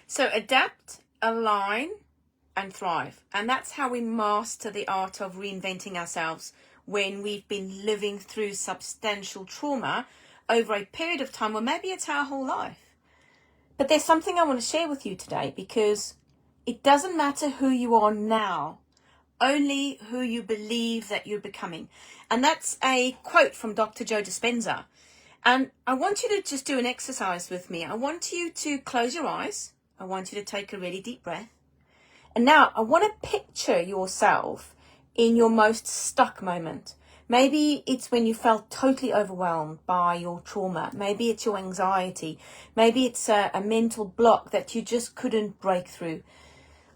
So adapt, align, and thrive. And that's how we master the art of reinventing ourselves when we've been living through substantial trauma over a period of time, or maybe it's our whole life. But there's something I want to share with you today, because it doesn't matter who you are now, only who you believe that you're becoming. And that's a quote from Dr. Joe Dispenza. And I want you to just do an exercise with me. I want you to close your eyes. I want you to take a really deep breath. And now I want to picture yourself in your most stuck moment. Maybe it's when you felt totally overwhelmed by your trauma. Maybe it's your anxiety. Maybe it's a mental block that you just couldn't break through.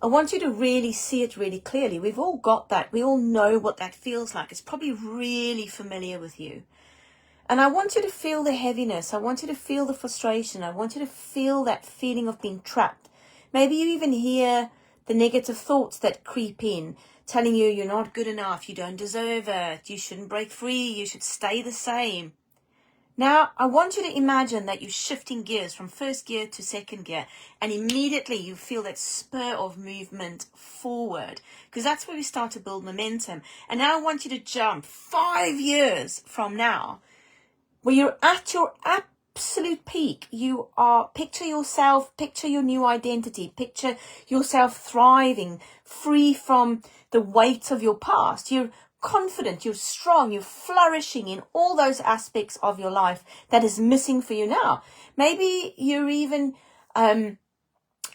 I want you to really see it really clearly. We've all got that. We all know what that feels like. It's probably really familiar with you. And I want you to feel the heaviness. I want you to feel the frustration. I want you to feel that feeling of being trapped. Maybe you even hear the negative thoughts that creep in, telling you you're not good enough, you don't deserve it, you shouldn't break free, you should stay the same. Now, I want you to imagine that you're shifting gears from first gear to second gear, and immediately you feel that spur of movement forward, because that's where we start to build momentum. And now I want you to jump 5 years from now, where you're at your absolute peak. You are, picture yourself, picture your new identity, picture yourself thriving, free from the weight of your past. You're confident, you're strong, you're flourishing in all those aspects of your life that is missing for you now. Maybe you're even in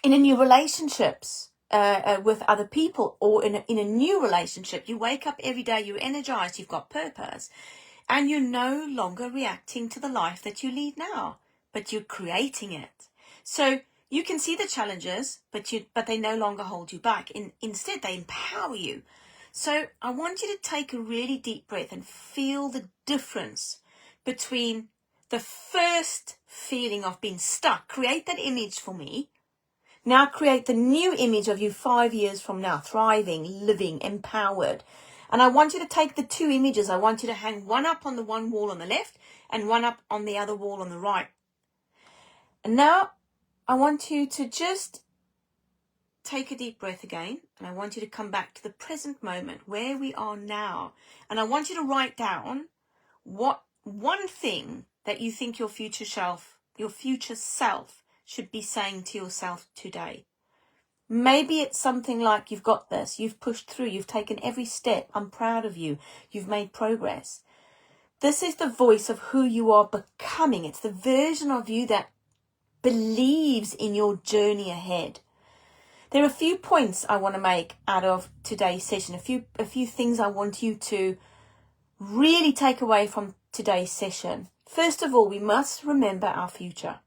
a new relationships with other people, or in a new relationship. You wake up every day, you're energized, you've got purpose. And you're no longer reacting to the life that you lead now, but you're creating it. So you can see the challenges, but they no longer hold you back. Instead, they empower you. So I want you to take a really deep breath and feel the difference between the first feeling of being stuck. Create that image for me. Now create the new image of you 5 years from now, thriving, living, empowered. And I want you to take the two images. I want you to hang one up on the one wall on the left and one up on the other wall on the right. And now I want you to just take a deep breath again. And I want you to come back to the present moment where we are now. And I want you to write down what one thing that you think your future self should be saying to yourself today. Maybe it's something like, you've got this, you've pushed through, you've taken every step, I'm proud of you, you've made progress. This is the voice of who you are becoming. It's the version of you that believes in your journey ahead. There are a few points I want to make out of today's session, a few things I want you to really take away from today's session. First of all, we must remember our future.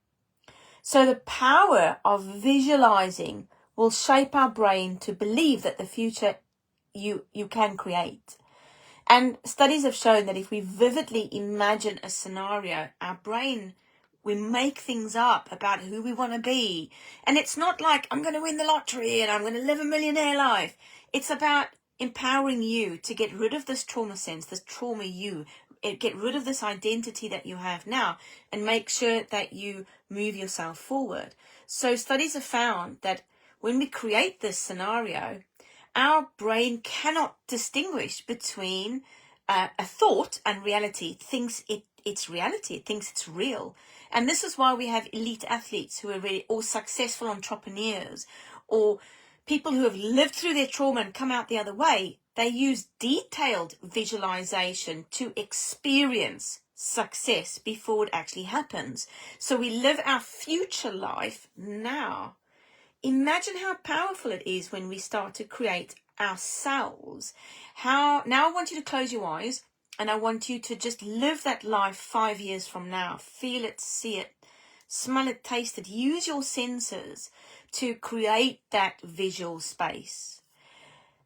So the power of visualizing will shape our brain to believe that the future you can create. And studies have shown that if we vividly imagine a scenario, our brain, we make things up about who we want to be. And it's not like, I'm going to win the lottery and I'm going to live a millionaire life. It's about empowering you to get rid of this trauma sense, this trauma get rid of this identity that you have now, and make sure that you move yourself forward. So studies have found that when we create this scenario, our brain cannot distinguish between a thought and reality. It thinks it's reality. It thinks it's real. And this is why we have elite athletes who are really, or successful entrepreneurs, or people who have lived through their trauma and come out the other way. They use detailed visualization to experience success before it actually happens. So we live our future life now. Imagine how powerful it is when we start to create ourselves. Now I want you to close your eyes, and I want you to just live that life 5 years from now. Feel it, see it, smell it, taste it. Use your senses to create that visual space.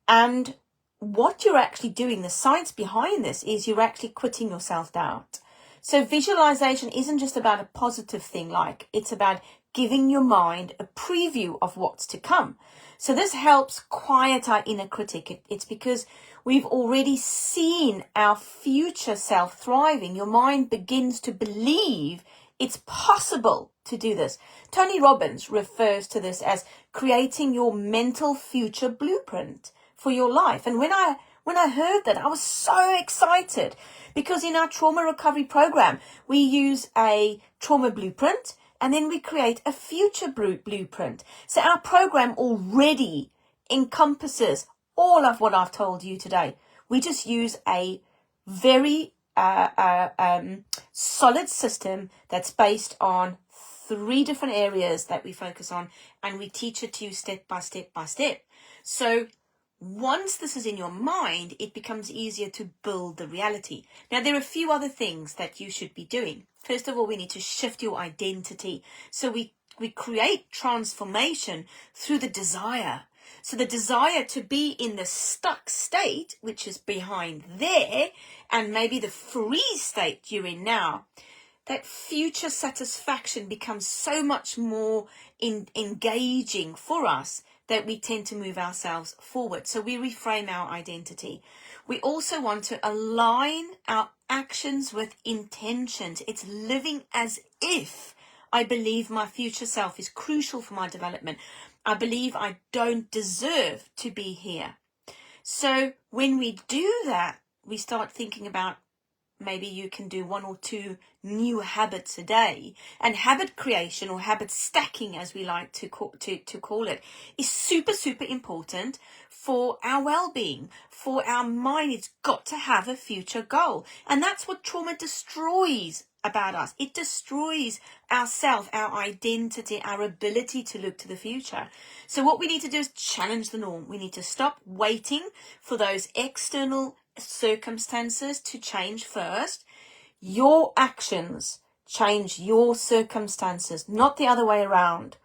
And what you're actually doing, the science behind this, is you're actually quitting your self-doubt. So visualization isn't just about a positive thing, it's about giving your mind a preview of what's to come. So this helps quiet our inner critic. It's because we've already seen our future self thriving. Your mind begins to believe It's possible to do this. Tony Robbins refers to this as creating your mental future blueprint for your life. And when I heard that, I was so excited, because in our trauma recovery program, we use a trauma blueprint and then we create a future blueprint. So our program already encompasses all of what I've told you today. We just use a very solid system that's based on 3 different areas that we focus on, and we teach it to you step by step by step. So once this is in your mind, it becomes easier to build the reality. Now, there are a few other things that you should be doing. First of all, we need to shift your identity. So we create transformation through the desire. So the desire to be in the stuck state, which is behind there, and maybe the free state you're in now, that future satisfaction becomes so much more engaging for us that we tend to move ourselves forward. So we reframe our identity. We also want to align our actions with intentions. It's living as if I believe my future self is crucial for my development. I believe I don't deserve to be here. So when we do that, we start thinking about, maybe you can do 1 or 2 new habits a day. And habit creation, or habit stacking as we like to call it, is super, super important for our well-being, for our mind. It's got to have a future goal. And that's what trauma destroys about us. It destroys ourself, our identity, our ability to look to the future. So what we need to do is challenge the norm. We need to stop waiting for those external circumstances to change first. Your actions change your circumstances, not the other way around.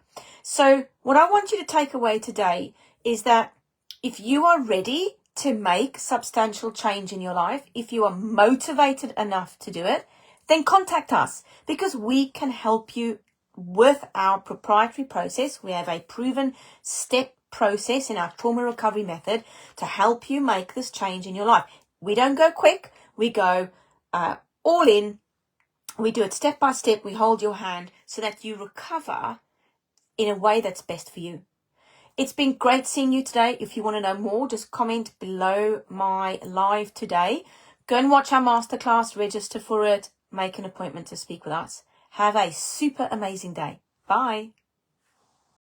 So what I want you to take away today is that if you are ready to make substantial change in your life, if you are motivated enough to do it, then contact us, because we can help you with our proprietary process. We have a proven step process in our trauma recovery method to help you make this change in your life. We don't go quick. We go all in. We do it step by step. We hold your hand so that you recover in a way that's best for you. It's been great seeing you today. If you want to know more, just comment below my live today. Go and watch our masterclass, register for it, make an appointment to speak with us. Have a super amazing day. Bye.